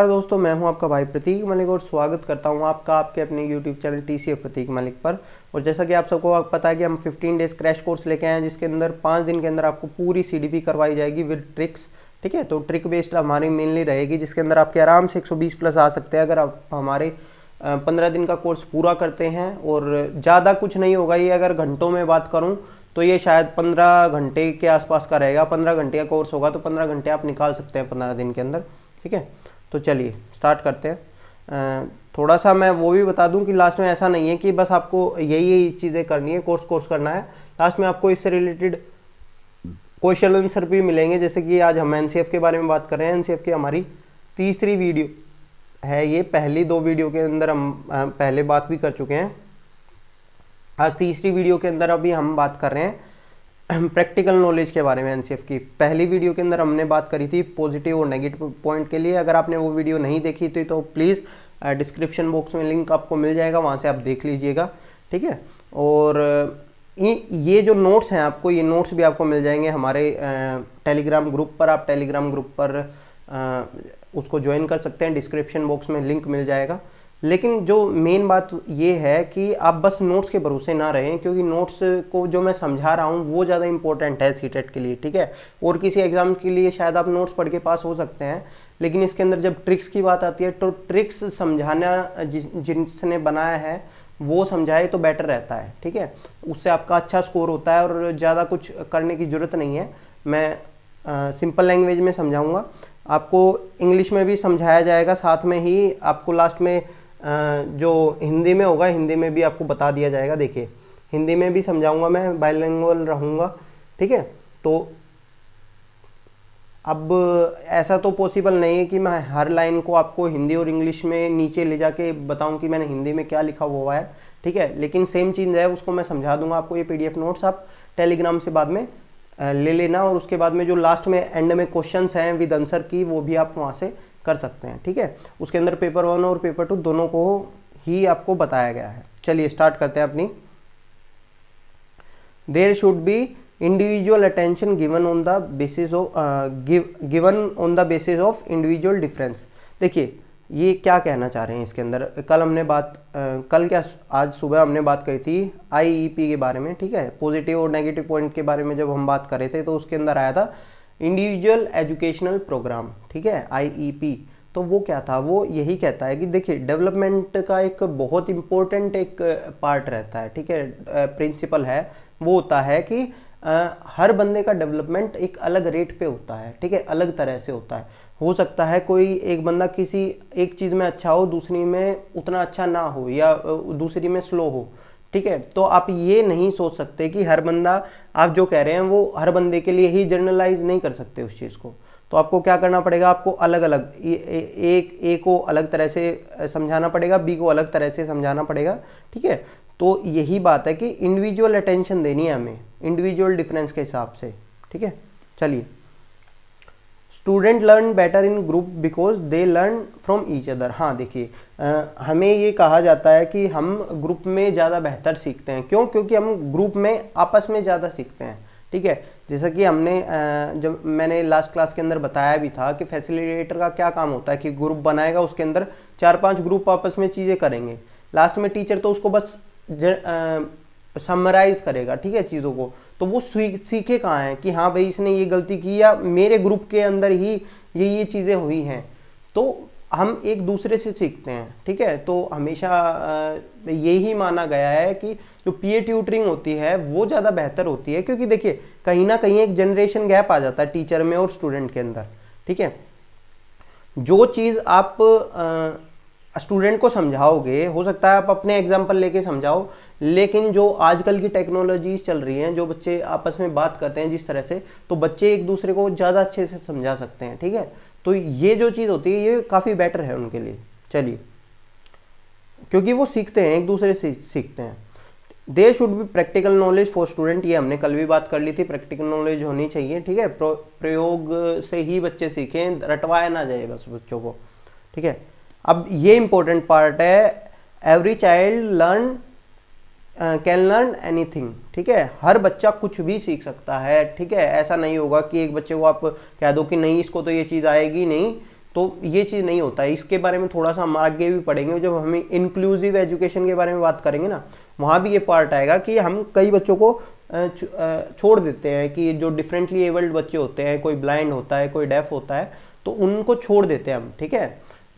दोस्तों, मैं हूं आपका भाई प्रतीक मलिक और स्वागत करता हूं आपका आपके अपने YouTube चैनल TCF प्रतीक मलिक पर। और जैसा कि आप सबको पता है कि हम 15 डेज क्रैश कोर्स लेके आए हैं, जिसके अंदर 5 दिन के अंदर आपको पूरी CDP करवाई जाएगी विद ट्रिक्स। ठीक है, तो ट्रिक बेस्ड हमारी मेनली रहेगी, जिसके अंदर आपके आराम से 120 प्लस आ सकते हैं अगर आप हमारे 15 दिन का कोर्स पूरा करते हैं। और ज़्यादा कुछ नहीं होगा ये, अगर घंटों में बात करूँ तो ये शायद 15 घंटे के आसपास का रहेगा। 15 घंटे का कोर्स होगा तो 15 घंटे आप निकाल सकते हैं 15 दिन के अंदर। ठीक है, तो चलिए स्टार्ट करते हैं। थोड़ा सा मैं वो भी बता दूं कि लास्ट में ऐसा नहीं है कि बस आपको यही चीज़ें करनी है, कोर्स करना है। लास्ट में आपको इससे रिलेटेड क्वेश्चन आंसर भी मिलेंगे। जैसे कि आज हम NCF के बारे में बात कर रहे हैं। NCF की हमारी तीसरी वीडियो है ये। पहली 2 वीडियो के अंदर हम पहले बात भी कर चुके हैं। आज तीसरी वीडियो के अंदर अभी हम बात कर रहे हैं प्रैक्टिकल नॉलेज के बारे में। NCF की पहली वीडियो के अंदर हमने बात करी थी पॉजिटिव और नेगेटिव पॉइंट के लिए। अगर आपने वो वीडियो नहीं देखी थी तो प्लीज़ डिस्क्रिप्शन बॉक्स में लिंक आपको मिल जाएगा, वहाँ से आप देख लीजिएगा। ठीक है, और ये जो नोट्स हैं आपको, ये नोट्स भी आपको मिल जाएंगे हमारे टेलीग्राम ग्रुप पर। आप टेलीग्राम ग्रुप पर उसको ज्वाइन कर सकते हैं, डिस्क्रिप्शन बॉक्स में लिंक मिल जाएगा। लेकिन जो मेन बात ये है कि आप बस नोट्स के भरोसे ना रहें, क्योंकि नोट्स को जो मैं समझा रहा हूँ वो ज़्यादा इंपॉर्टेंट है सीटेट के लिए। ठीक है, और किसी एग्ज़ाम के लिए शायद आप नोट्स पढ़ के पास हो सकते हैं, लेकिन इसके अंदर जब ट्रिक्स की बात आती है तो ट्रिक्स समझाना जिसने बनाया है वो समझाए तो बेटर रहता है। ठीक है, उससे आपका अच्छा स्कोर होता है और ज़्यादा कुछ करने की ज़रूरत नहीं है। मैं सिंपल लैंग्वेज में समझाऊँगा, आपको इंग्लिश में भी समझाया जाएगा, साथ में ही आपको लास्ट में जो हिंदी में होगा हिंदी में भी आपको बता दिया जाएगा। देखिए, हिंदी में भी समझाऊंगा, मैं बाइलिंगुअल रहूँगा। ठीक है, तो अब ऐसा तो पॉसिबल नहीं है कि मैं हर लाइन को आपको हिंदी और इंग्लिश में नीचे ले जाके बताऊं कि मैंने हिंदी में क्या लिखा हुआ है। ठीक है, लेकिन सेम चीज़ है, उसको मैं समझा दूंगा आपको। ये PDF नोट्स आप टेलीग्राम से बाद में ले लेना, और उसके बाद में जो लास्ट में एंड में क्वेश्चंस हैं विद आंसर की, वो भी आप वहाँ से कर सकते हैं। ठीक है, उसके अंदर पेपर 1 और पेपर 2 दोनों को ही आपको बताया गया है। चलिए स्टार्ट करते हैं अपनी। There should be individual attention given on the basis of individual difference. देखिए, ये क्या कहना चाह रहे हैं इसके अंदर। आज सुबह हमने बात करी थी IEP के बारे में। ठीक है, पॉजिटिव और नेगेटिव पॉइंट के बारे में जब हम बात कर रहे थे तो उसके अंदर आया था इंडिविजुअल एजुकेशनल प्रोग्राम। ठीक है, IEP। तो वो क्या था, वो यही कहता है कि देखिए, डेवलपमेंट का एक बहुत इंपॉर्टेंट एक पार्ट रहता है। ठीक है, प्रिंसिपल है, वो होता है कि हर बंदे का डेवलपमेंट एक अलग रेट पे होता है। ठीक है, अलग तरह से होता है। हो सकता है कोई एक बंदा किसी एक चीज़ में अच्छा हो, दूसरी में उतना अच्छा ना हो, या दूसरी में स्लो हो। ठीक है, तो आप ये नहीं सोच सकते कि हर बंदा, आप जो कह रहे हैं वो हर बंदे के लिए ही जनरलाइज नहीं कर सकते उस चीज़ को। तो आपको क्या करना पड़ेगा, आपको अलग अलग ए को अलग तरह से समझाना पड़ेगा, B को अलग तरह से समझाना पड़ेगा। ठीक है, तो यही बात है कि इंडिविजुअल अटेंशन देनी है हमें, इंडिविजुअल डिफरेंस के हिसाब से। ठीक है, चलिए। Student learn better in group because they learn from each other. हाँ, देखिए, हमें ये कहा जाता है कि हम ग्रुप में ज़्यादा बेहतर सीखते हैं। क्यों? क्योंकि हम ग्रुप में आपस में ज़्यादा सीखते हैं। ठीक है, जैसा कि हमने जब मैंने लास्ट क्लास के अंदर बताया भी था कि फैसिलिटेटर का क्या काम होता है कि ग्रुप बनाएगा, उसके अंदर 4-5 ग्रुप आपस में चीज़ें करेंगे, लास्ट में टीचर तो उसको बस समराइज करेगा। ठीक है, चीज़ों को, तो वो सीखे कहाँ हैं कि हाँ भाई इसने ये गलती की, या मेरे ग्रुप के अंदर ही ये चीज़ें हुई हैं। तो हम एक दूसरे से सीखते हैं। ठीक है, तो हमेशा यही माना गया है कि जो पीयर ट्यूटरिंग होती है वो ज़्यादा बेहतर होती है, क्योंकि देखिए कहीं ना कहीं एक जनरेशन गैप आ जाता है टीचर में और स्टूडेंट के अंदर। ठीक है, जो चीज़ आप स्टूडेंट को समझाओगे, हो सकता है आप अपने एग्जाम्पल लेके समझाओ, लेकिन जो आजकल की टेक्नोलॉजीज चल रही हैं, जो बच्चे आपस में बात करते हैं जिस तरह से, तो बच्चे एक दूसरे को ज़्यादा अच्छे से समझा सकते हैं। ठीक है, तो ये जो चीज़ होती है ये काफ़ी बेटर है उनके लिए। चलिए, क्योंकि वो सीखते हैं, एक दूसरे से सीखते हैं। There should be practical knowledge for student, ये हमने कल भी बात कर ली थी, प्रैक्टिकल नॉलेज होनी चाहिए। ठीक है, प्रयोग से ही बच्चे सीखें, रटवाया ना जाए बस बच्चों को। ठीक है, अब ये इंपॉर्टेंट पार्ट है, every child learn can learn anything. ठीक है, हर बच्चा कुछ भी सीख सकता है। ठीक है, ऐसा नहीं होगा कि एक बच्चे को आप कह दो कि नहीं इसको तो ये चीज़ आएगी नहीं, तो ये चीज़ नहीं होता है। इसके बारे में थोड़ा सा हम आगे भी पढ़ेंगे, जब हमें इंक्लूसिव एजुकेशन के बारे में बात करेंगे ना, वहाँ भी ये पार्ट आएगा कि हम कई बच्चों को छोड़ देते हैं, कि जो डिफरेंटली एबल्ड बच्चे होते हैं, कोई ब्लाइंड होता है, कोई डेफ होता है, तो उनको छोड़ देते हैं हम, ठीक है,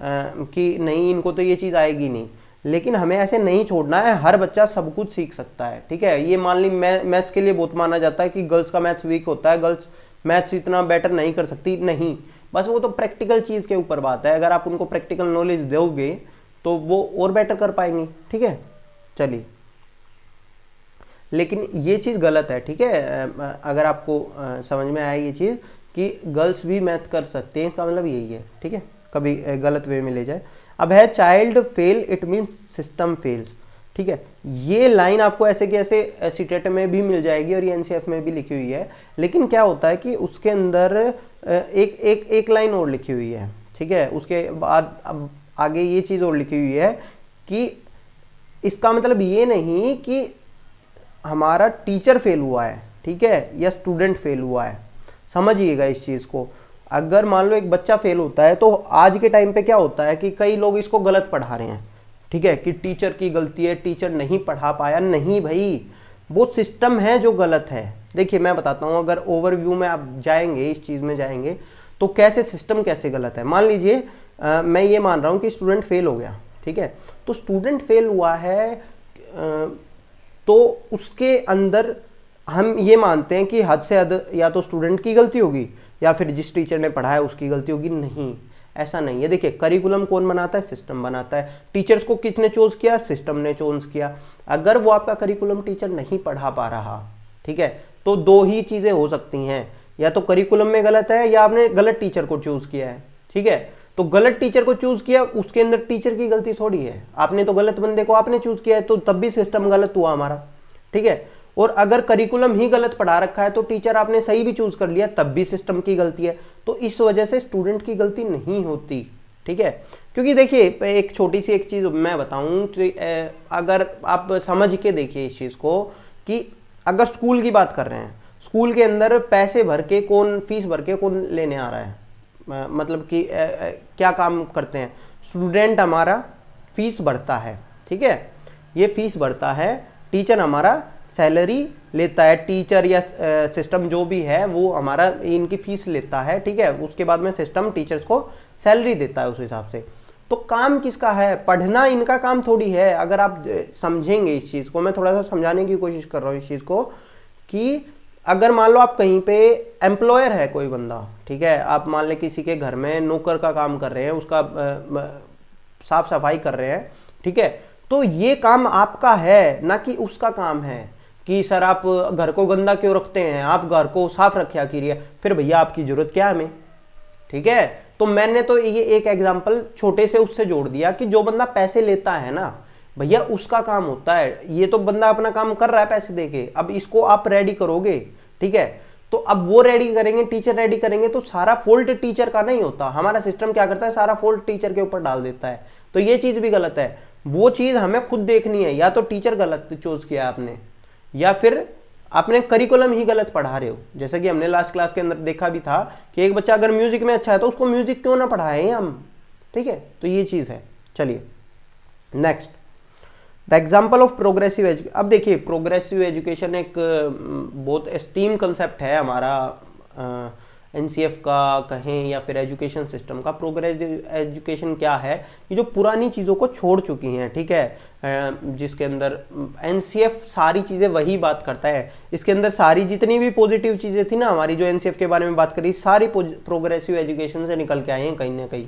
कि नहीं इनको तो ये चीज़ आएगी नहीं। लेकिन हमें ऐसे नहीं छोड़ना है, हर बच्चा सब कुछ सीख सकता है, ठीक है। ये मान ली मैथ्स के लिए बहुत माना जाता है कि गर्ल्स का मैथ्स वीक होता है, गर्ल्स मैथ्स इतना बेटर नहीं कर सकती, नहीं, बस वो तो प्रैक्टिकल चीज़ के ऊपर बात है। अगर आप उनको प्रैक्टिकल नॉलेज दोगे तो वो और बेटर कर पाएंगी, ठीक है। चलिए, लेकिन ये चीज़ गलत है, ठीक है। अगर आपको समझ में आया ये चीज़ कि गर्ल्स भी मैथ कर सकते हैं, इसका मतलब यही है, ठीक है, कभी गलत वे में ले जाए। अब है child fail it means system fails, ठीक है। ये लाइन आपको ऐसे कि ऐसे सीटेट में भी मिल जाएगी और ये एनसीएफ में भी लिखी हुई है, लेकिन क्या होता है कि उसके अंदर एक लाइन और लिखी हुई है, ठीक है। उसके बाद अब आगे ये चीज़ और लिखी हुई है कि इसका मतलब ये नहीं कि हमारा टीचर फेल हुआ है, ठीक है, या स्टूडेंट फेल हुआ है, समझिएगा इस चीज़ को। अगर मान लो एक बच्चा फेल होता है तो आज के टाइम पे क्या होता है कि कई लोग इसको गलत पढ़ा रहे हैं, ठीक है, कि टीचर की गलती है, टीचर नहीं पढ़ा पाया। नहीं भाई, वो सिस्टम है जो गलत है। देखिए मैं बताता हूँ, अगर ओवरव्यू में आप जाएंगे, इस चीज़ में जाएंगे तो कैसे सिस्टम कैसे गलत है। मान लीजिए मैं ये मान रहा हूँ कि स्टूडेंट फेल हो गया, ठीक है, तो स्टूडेंट फेल हुआ है तो उसके अंदर हम ये मानते हैं कि हद से हद या तो स्टूडेंट की गलती होगी या फिर जिस टीचर ने पढ़ाया उसकी गलती होगी। नहीं, ऐसा नहीं है। देखिए करिकुलम कौन बनाता है? सिस्टम बनाता है। टीचर्स को किसने चूज किया? सिस्टम ने चूज किया। अगर वो आपका करिकुलम टीचर नहीं पढ़ा पा रहा, ठीक है, तो दो ही चीज़ें हो सकती हैं, या तो करिकुलम में गलत है या आपने गलत टीचर को चूज किया है, ठीक है। तो गलत टीचर को चूज किया, उसके अंदर टीचर की गलती थोड़ी है, आपने तो गलत बंदे को आपने चूज किया है, तो तब भी सिस्टम गलत हुआ हमारा, ठीक है। और अगर करिकुलम ही गलत पढ़ा रखा है तो टीचर आपने सही भी चूज कर लिया, तब भी सिस्टम की गलती है। तो इस वजह से स्टूडेंट की गलती नहीं होती, ठीक है। क्योंकि देखिए एक छोटी सी एक चीज मैं बताऊं तो अगर आप समझ के देखिए इस चीज को, कि अगर स्कूल की बात कर रहे हैं, स्कूल के अंदर पैसे भर के कौन, फीस भर के कौन लेने आ रहा है, मतलब कि क्या काम करते हैं? स्टूडेंट हमारा फीस भरता है, ठीक है, ये फीस भरता है, टीचर हमारा सैलरी लेता है, टीचर या सिस्टम जो भी है वो हमारा इनकी फीस लेता है, ठीक है। उसके बाद में सिस्टम टीचर्स को सैलरी देता है उस हिसाब से। तो काम किसका है? पढ़ना इनका काम थोड़ी है। अगर आप समझेंगे इस चीज़ को, मैं थोड़ा सा समझाने की कोशिश कर रहा हूँ इस चीज़ को, कि अगर मान लो आप कहीं पे एम्प्लॉयर है कोई बंदा, ठीक है, आप मान ले किसी के घर में नौकर का काम कर रहे हैं, उसका साफ सफाई कर रहे हैं, ठीक है, तो ये काम आपका है, ना कि उसका काम है कि सर आप घर को गंदा क्यों रखते हैं, आप घर को साफ रखा कीजिए। फिर भैया आपकी जरूरत क्या है हमें, ठीक है। तो मैंने तो ये एक एग्जांपल छोटे से उससे जोड़ दिया कि जो बंदा पैसे लेता है ना भैया, उसका काम होता है, ये तो बंदा अपना काम कर रहा है पैसे देके, अब इसको आप रेडी करोगे, ठीक है। तो अब वो रेडी करेंगे, टीचर रेडी करेंगे, तो सारा फॉल्ट टीचर का नहीं होता। हमारा सिस्टम क्या करता है, सारा फॉल्ट टीचर के ऊपर डाल देता है। तो ये चीज भी गलत है। वो चीज हमें खुद देखनी है, या तो टीचर गलत चूज किया आपने, या फिर आपने करिकुलम ही गलत पढ़ा रहे हो। जैसे कि हमने लास्ट क्लास के अंदर देखा भी था कि एक बच्चा अगर म्यूजिक में अच्छा है तो उसको म्यूजिक क्यों ना पढ़ाएं हम, ठीक है। तो ये चीज है। चलिए next, the example of progressive education. अब देखिए प्रोग्रेसिव एजुकेशन एक बहुत एस्टीम कंसेप्ट है हमारा एनसीएफ का कहें या फिर एजुकेशन सिस्टम का। प्रोग्रेसिव एजुकेशन क्या है? ये जो पुरानी चीज़ों को छोड़ चुकी हैं, ठीक है, जिसके अंदर एनसीएफ सारी चीज़ें वही बात करता है। इसके अंदर सारी जितनी भी पॉजिटिव चीज़ें थी ना हमारी, जो एनसीएफ के बारे में बात करी, सारी प्रोग्रेसिव एजुकेशन से निकल के आई हैं कहीं ना कहीं,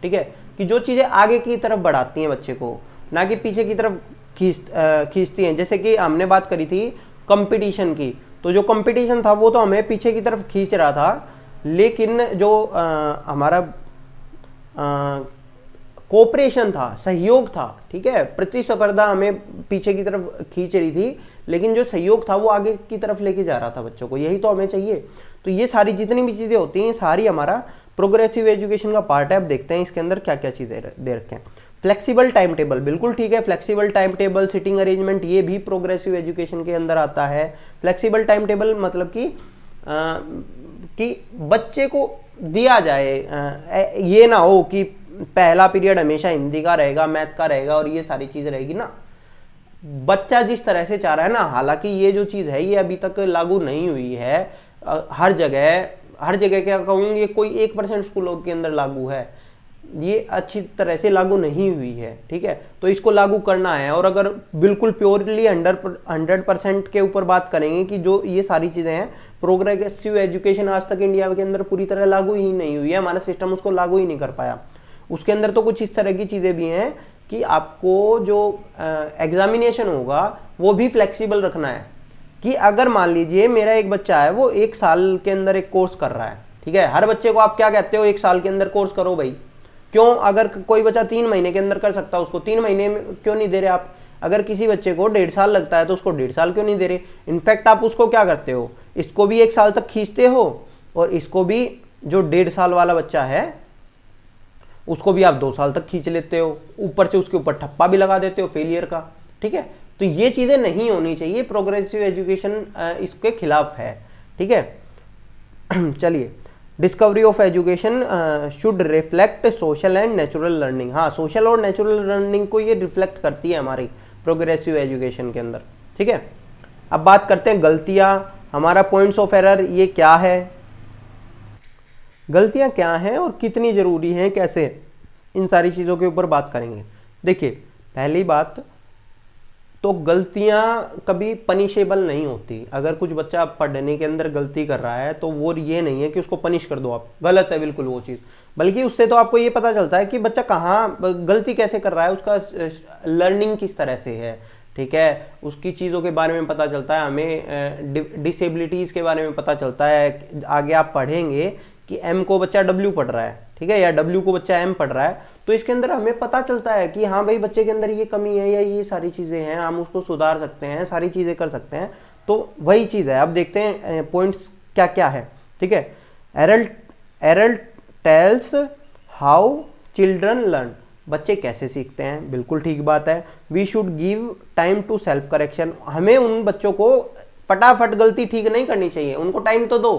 ठीक है, कि जो चीज़ें आगे की तरफ बढ़ाती हैं बच्चे को, ना कि पीछे की तरफ खींचती हैं। जैसे कि हमने बात करी थी कंपटीशन की, तो जो कंपटीशन था वो तो हमें पीछे की तरफ खींच रहा था, लेकिन जो हमारा कोऑपरेशन था, सहयोग था, ठीक है, प्रतिस्पर्धा हमें पीछे की तरफ खींच रही थी, लेकिन जो सहयोग था वो आगे की तरफ लेके जा रहा था बच्चों को। यही तो हमें चाहिए। तो ये सारी जितनी भी चीज़ें होती हैं, सारी हमारा प्रोग्रेसिव एजुकेशन का पार्ट है। अब देखते हैं इसके अंदर क्या क्या चीज़ें दे रखे हैं। फ्लेक्सिबल टाइम टेबल, बिल्कुल ठीक है, flexible time table, sitting arrangement, ये भी प्रोग्रेसिव एजुकेशन के अंदर आता है। फ्लेक्सिबल टाइम टेबल मतलब कि कि बच्चे को दिया जाए, ये ना हो कि पहला पीरियड हमेशा हिंदी का रहेगा, मैथ का रहेगा और ये सारी चीज़ रहेगी ना। बच्चा जिस तरह से चाह रहा है ना, हालांकि ये जो चीज़ है ये अभी तक लागू नहीं हुई है हर जगह क्या कहूँगी, कोई 1% स्कूलों के अंदर लागू है, ये अच्छी तरह से लागू नहीं हुई है, ठीक है। तो इसको लागू करना है, और अगर बिल्कुल प्योरली 100% के ऊपर बात करेंगे कि जो ये सारी चीज़ें हैं, प्रोग्रेसिव एजुकेशन आज तक इंडिया के अंदर पूरी तरह लागू ही नहीं हुई है, हमारा सिस्टम उसको लागू ही नहीं कर पाया। उसके अंदर तो कुछ इस तरह की चीज़ें भी हैं कि आपको जो एग्जामिनेशन होगा वो भी फ्लेक्सिबल रखना है, कि अगर मान लीजिए मेरा एक बच्चा है वो 1 साल के अंदर एक कोर्स कर रहा है, ठीक है, हर बच्चे को आप क्या कहते हो, 1 साल के अंदर कोर्स करो भाई, क्यों? अगर कोई बच्चा 3 महीने के अंदर कर सकता है, उसको 3 महीने में क्यों नहीं दे रहे आप? अगर किसी बच्चे को 1.5 साल लगता है तो उसको 1.5 साल क्यों नहीं दे रहे? इनफैक्ट आप उसको क्या करते हो, इसको भी 1 साल तक खींचते हो, और इसको भी जो 1.5 साल वाला बच्चा है उसको भी आप 2 साल तक खींच लेते हो, ऊपर से उसके ऊपर ठप्पा भी लगा देते हो फेलियर का, ठीक है। तो ये चीज़ें नहीं होनी चाहिए, प्रोग्रेसिव एजुकेशन इसके खिलाफ है, ठीक है। चलिए, discovery of education should reflect social and natural learning. हाँ, सोशल और नेचुरल लर्निंग को ये रिफ्लेक्ट करती है हमारी प्रोग्रेसिव एजुकेशन के अंदर, ठीक है। अब बात करते हैं गलतियाँ, हमारा पॉइंट्स ऑफ एरर ये क्या है, गलतियाँ क्या हैं और कितनी ज़रूरी हैं, कैसे, इन सारी चीज़ों के ऊपर बात करेंगे। देखिए, पहली बात तो गलतियाँ कभी पनिशेबल नहीं होती। अगर कुछ बच्चा पढ़ने के अंदर गलती कर रहा है तो वो ये नहीं है कि उसको पनिश कर दो आप, गलत है बिल्कुल वो चीज़, बल्कि उससे तो आपको ये पता चलता है कि बच्चा कहाँ गलती कैसे कर रहा है, उसका लर्निंग किस तरह से है, ठीक है, उसकी चीज़ों के बारे में पता चलता है, हमें डिसेबिलिटीज़ के बारे में पता चलता है। आगे आप पढ़ेंगे कि M को बच्चा W पढ़ रहा है, ठीक है, या W को बच्चा M पढ़ रहा है, तो इसके अंदर हमें पता चलता है कि हाँ भाई बच्चे के अंदर ये कमी है या ये सारी चीज़ें हैं, हम उसको सुधार सकते हैं, सारी चीज़ें कर सकते हैं। तो वही चीज़ है। अब देखते हैं पॉइंट्स क्या क्या है, ठीक है। Error tells how children learn, बच्चे कैसे सीखते हैं, बिल्कुल ठीक बात है। We should give time to self correction, हमें उन बच्चों को फटाफट गलती ठीक नहीं करनी चाहिए, उनको टाइम तो दो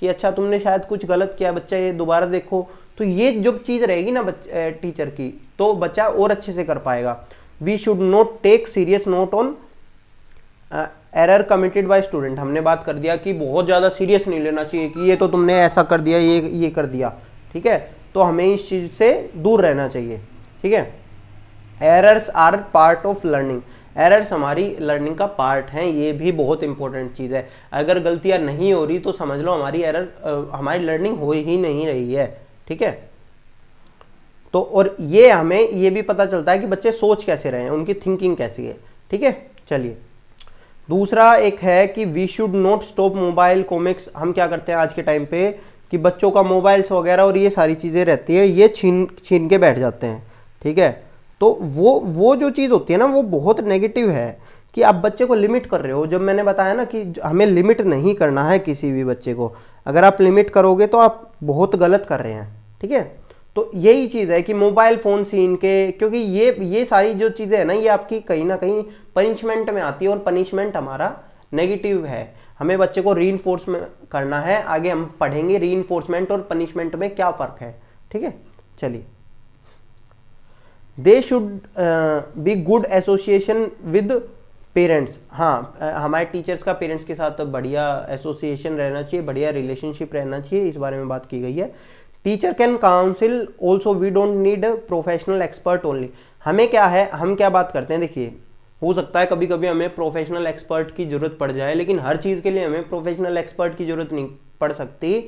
कि अच्छा तुमने शायद कुछ गलत किया बच्चा, ये दोबारा देखो। तो ये जो चीज़ रहेगी ना टीचर की, तो बच्चा और अच्छे से कर पाएगा। We should not take serious note on error committed by student, हमने बात कर दिया कि बहुत ज़्यादा सीरियस नहीं लेना चाहिए कि ये तो तुमने ऐसा कर दिया, ये कर दिया, ठीक है, तो हमें इस चीज़ से दूर रहना चाहिए, ठीक है। Errors are part of learning, errors हमारी लर्निंग का पार्ट हैं, ये भी बहुत इंपॉर्टेंट चीज़ है। अगर गलतियां नहीं हो रही तो समझ लो हमारी लर्निंग हो ही नहीं रही है, ठीक है। तो और ये हमें ये भी पता चलता है कि बच्चे सोच कैसे रहे हैं, उनकी थिंकिंग कैसी है, ठीक है। चलिए, दूसरा एक है कि we should not stop mobile comics. हम क्या करते हैं आज के टाइम पे कि बच्चों का मोबाइल्स वगैरह और ये सारी चीज़ें रहती है, ये छीन के बैठ जाते हैं, ठीक है। तो वो जो चीज़ होती है ना, वो बहुत नेगेटिव है कि आप बच्चे को लिमिट कर रहे हो। जब मैंने बताया ना कि हमें लिमिट नहीं करना है किसी भी बच्चे को, अगर आप लिमिट करोगे तो आप बहुत गलत कर रहे हैं, ठीक है। तो यही चीज़ है कि मोबाइल फ़ोन छीन के, क्योंकि ये सारी जो चीज़ें हैं ना, ये आपकी कहीं ना कहीं पनिशमेंट में आती है, और पनिशमेंट हमारा नेगेटिव है। हमें बच्चे को रीइंफोर्समेंट करना है, आगे हम पढ़ेंगे रीइंफोर्समेंट और पनिशमेंट में क्या फ़र्क है, ठीक है। चलिए, they should be good association with parents. हाँ, हमारे टीचर्स का पेरेंट्स के साथ बढ़िया एसोसिएशन रहना चाहिए, बढ़िया रिलेशनशिप रहना चाहिए, इस बारे में बात की गई है। Teacher can counsel also, we don't need professional expert only. हमें क्या है, हम क्या बात करते हैं, देखिए हो सकता है कभी कभी हमें प्रोफेशनल एक्सपर्ट की जरूरत पड़ जाए, लेकिन हर चीज़ के लिए हमें प्रोफेशनल एक्सपर्ट की जरूरत नहीं पड़ सकती।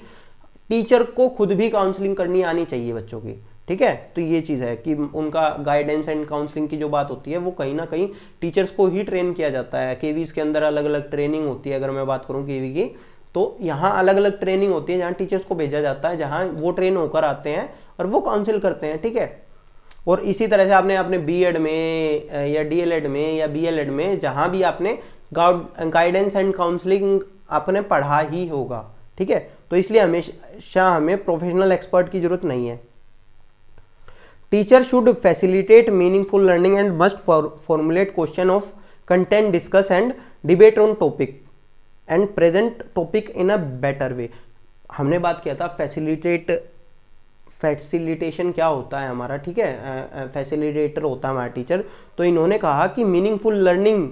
टीचर को खुद भी काउंसलिंग करनी आनी चाहिए बच्चों की, ठीक है। तो ये चीज़ है कि उनका गाइडेंस एंड काउंसलिंग की जो बात होती है वो कहीं ना कहीं टीचर्स को ही ट्रेन किया जाता है। केवीज के अंदर अलग अलग ट्रेनिंग होती है, अगर मैं बात करूँ केवी की, तो यहाँ अलग अलग ट्रेनिंग होती है जहाँ टीचर्स को भेजा जाता है, जहाँ वो ट्रेन होकर आते हैं और वो काउंसिल करते हैं, ठीक है। और इसी तरह से आपने अपने बीएड में या डीएलएड में या बीएलएड में जहाँ भी आपने गाइडेंस एंड काउंसलिंग आपने पढ़ा ही होगा, ठीक है। तो इसलिए हमेशा हमें प्रोफेशनल एक्सपर्ट की जरूरत नहीं है। Teacher should facilitate meaningful learning and must formulate question of content, discuss and debate on topic and present topic in a better way. हमने बात किया था फैसिलिटेशन क्या होता है हमारा, ठीक है, फैसिलिटेटर होता है हमारा टीचर। तो इन्होंने कहा कि मीनिंगफुल लर्निंग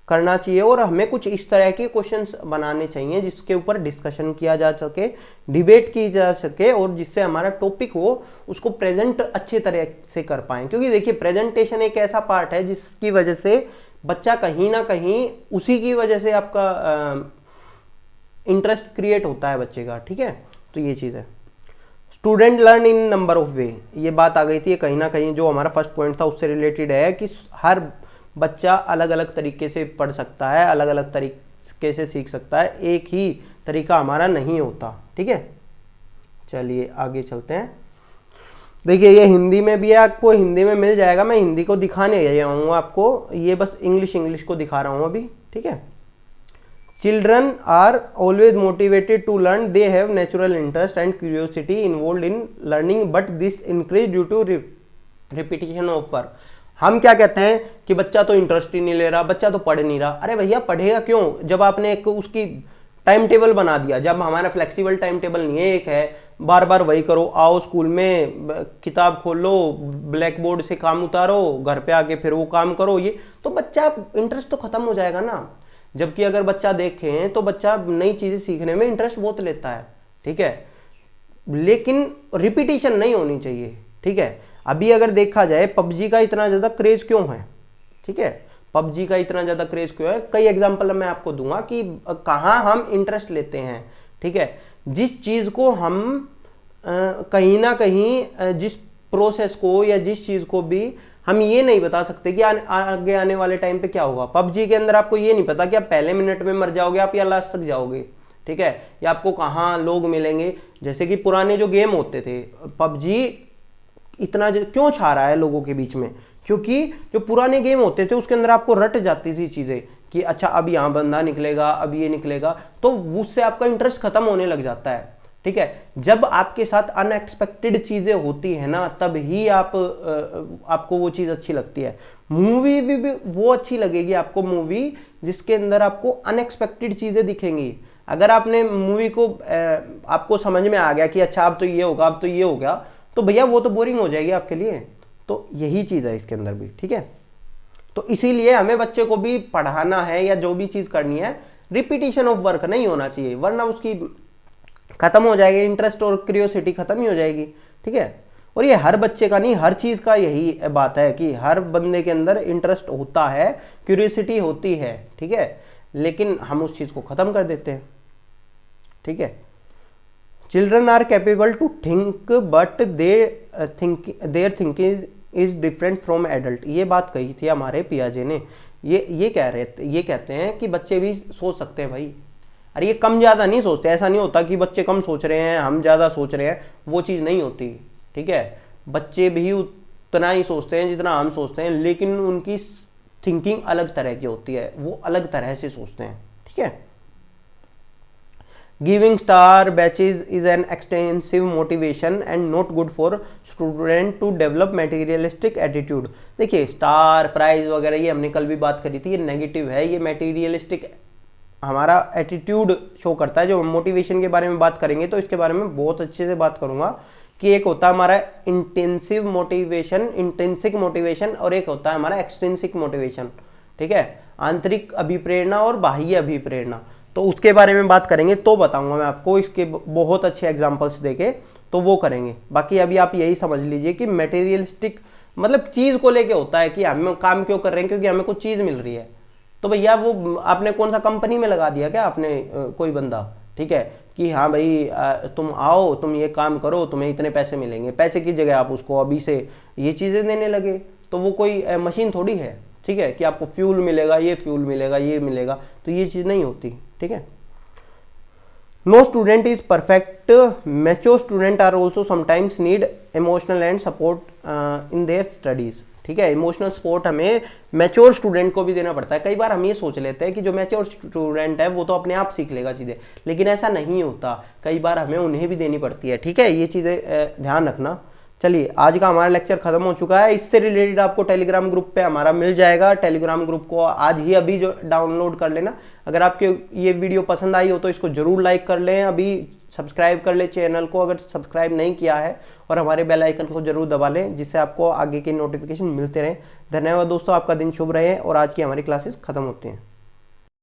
करना चाहिए और हमें कुछ इस तरह के क्वेश्चंस बनाने चाहिए जिसके ऊपर डिस्कशन किया जा सके, डिबेट की जा सके और जिससे हमारा टॉपिक हो उसको प्रेजेंट अच्छे तरह से कर पाएं। क्योंकि देखिए प्रेजेंटेशन एक ऐसा पार्ट है जिसकी वजह से बच्चा कहीं ना कहीं उसी की वजह से आपका इंटरेस्ट क्रिएट होता है बच्चे का, ठीक है। तो ये चीज़ है। Student learn in number of वे, ये बात आ गई थी कहीं ना कहीं, जो हमारा फर्स्ट पॉइंट था उससे रिलेटेड है कि हर बच्चा अलग अलग तरीके से पढ़ सकता है, अलग अलग तरीके से सीख सकता है, एक ही तरीका हमारा नहीं होता, ठीक है। चलिए आगे चलते हैं। देखिए ये हिंदी में भी है, आपको हिंदी में मिल जाएगा, मैं हिंदी को दिखाने रहा हूँ आपको, ये बस इंग्लिश को दिखा रहा हूँ अभी, ठीक है। Children are always motivated to learn, they have natural interest and curiosity involve in learning but this increase due to repetition of work. हम क्या कहते हैं कि बच्चा तो इंटरेस्ट ही नहीं ले रहा, बच्चा तो पढ़ नहीं रहा। अरे भैया पढ़ेगा क्यों जब आपने एक उसकी टाइम टेबल बना दिया। जब हमारा फ्लेक्सिबल टाइम टेबल नहीं है, एक है बार बार वही करो, आओ स्कूल में किताब खोलो, ब्लैक बोर्ड से काम उतारो, घर पे आके फिर वो काम करो, ये तो बच्चा इंटरेस्ट तो खत्म हो जाएगा ना। जबकि अगर बच्चा देखें तो बच्चा नई चीजें सीखने में इंटरेस्ट बहुत लेता है, ठीक है, लेकिन रिपीटिशन नहीं होनी चाहिए, ठीक है। अभी अगर देखा जाए पबजी का इतना ज्यादा क्रेज क्यों है, ठीक है, पबजी का इतना ज्यादा क्रेज क्यों है, कई एग्जांपल मैं आपको दूंगा कि कहां हम इंटरेस्ट लेते हैं, ठीक है। जिस चीज को हम कहीं ना कहीं जिस प्रोसेस को या जिस चीज को भी हम ये नहीं बता सकते कि आगे आने वाले टाइम पे क्या होगा। पबजी के अंदर आपको ये नहीं पता कि आप पहले मिनट में मर जाओगे आप या लास्ट तक जाओगे, ठीक है, या आपको कहाँ लोग मिलेंगे। जैसे कि पुराने जो गेम होते थे, पबजी इतना क्यों छा रहा है लोगों के बीच में, क्योंकि जो पुराने गेम होते थे उसके अंदर आपको रट जाती थी चीजें कि अच्छा अब यहाँ बंदा निकलेगा, अब ये निकलेगा, तो उससे आपका इंटरेस्ट खत्म होने लग जाता है, ठीक है। जब आपके साथ अनएक्सपेक्टेड चीजें होती है ना, तब ही आपको वो चीज अच्छी लगती है। मूवी भी वो अच्छी लगेगी आपको, मूवी जिसके अंदर आपको अनएक्सपेक्टेड चीजें दिखेंगी। अगर आपने मूवी को आपको समझ में आ गया कि अच्छा अब तो ये होगा, अब तो ये हो गया, तो भैया वो तो बोरिंग हो जाएगी आपके लिए। तो यही चीज है इसके अंदर भी, ठीक है। तो इसीलिए हमें बच्चे को भी पढ़ाना है या जो भी चीज करनी है, रिपीटिशन ऑफ वर्क नहीं होना चाहिए, वरना उसकी खत्म हो जाएगी इंटरेस्ट और क्यूरियोसिटी खत्म ही हो जाएगी, ठीक है। और ये हर बच्चे का नहीं, हर चीज का यही बात है कि हर बंदे के अंदर इंटरेस्ट होता है, क्यूरियोसिटी होती है, ठीक है, लेकिन हम उस चीज को खत्म कर देते हैं, ठीक है। Children are capable to think but their thinking is different from adult, ये बात कही थी हमारे पियाजे ने। ये कहते हैं कि बच्चे भी सोच सकते हैं भाई। अरे ये कम ज़्यादा नहीं सोचते, ऐसा नहीं होता कि बच्चे कम सोच रहे हैं हम ज़्यादा सोच रहे हैं, वो चीज़ नहीं होती, ठीक है। बच्चे भी उतना ही सोचते हैं जितना हम सोचते हैं, लेकिन उनकी थिंकिंग अलग तरह की होती है, वो अलग तरह से सोचते हैं, ठीक है। Giving star badges is an extensive motivation and not good for student to develop materialistic attitude. देखिए स्टार प्राइज वगैरह ये हमने कल भी बात करी थी, ये नेगेटिव है, ये मटेरियलिस्टिक हमारा एटीट्यूड शो करता है। जो मोटिवेशन के बारे में बात करेंगे तो इसके बारे में बहुत अच्छे से बात करूंगा कि एक होता है हमारा इंटेंसिव मोटिवेशन, इंटेंसिक मोटिवेशन, और एक होता है हमारा एक्सटेंसिक मोटिवेशन, ठीक है, आंतरिक अभिप्रेरणा और बाह्य अभिप्रेरणा। तो उसके बारे में बात करेंगे तो बताऊंगा मैं आपको, इसके बहुत अच्छे एग्जाम्पल्स देके तो वो करेंगे। बाकी अभी आप यही समझ लीजिए कि मटेरियलिस्टिक मतलब चीज को लेके होता है कि हम काम क्यों कर रहे हैं, क्योंकि हमें कुछ चीज मिल रही है। तो भैया वो आपने कौन सा कंपनी में लगा दिया क्या आपने कोई बंदा, ठीक है, कि हाँ भाई तुम आओ, तुम ये काम करो, तुम्हें इतने पैसे मिलेंगे, पैसे की जगह आप उसको अभी से ये चीज़ें देने लगे, तो वो कोई मशीन थोड़ी है, ठीक है, कि आपको फ्यूल मिलेगा, ये फ्यूल मिलेगा, ये मिलेगा, तो ये चीज़ नहीं होती, ठीक है। No student is perfect, mature student are also sometimes need emotional and support in their studies, ठीक है। इमोशनल सपोर्ट हमें मैच्योर स्टूडेंट को भी देना पड़ता है। कई बार हम ये सोच लेते हैं कि जो मैच्योर स्टूडेंट है वो तो अपने आप सीख लेगा चीज़ें, लेकिन ऐसा नहीं होता, कई बार हमें उन्हें भी देनी पड़ती है, ठीक है, ये चीज़ें ध्यान रखना। चलिए आज का हमारा लेक्चर खत्म हो चुका है। इससे रिलेटेड आपको टेलीग्राम ग्रुप पे हमारा मिल जाएगा। टेलीग्राम ग्रुप को आज ही अभी जो डाउनलोड कर लेना। अगर आपके ये वीडियो पसंद आई हो तो इसको जरूर लाइक कर लें, अभी सब्सक्राइब कर ले चैनल को अगर सब्सक्राइब नहीं किया है, और हमारे बेल आइकन को जरूर दबा लें जिससे आपको आगे के नोटिफिकेशन मिलते रहें। धन्यवाद दोस्तों, आपका दिन शुभ रहे और आज की हमारी क्लासेस खत्म होती हैं।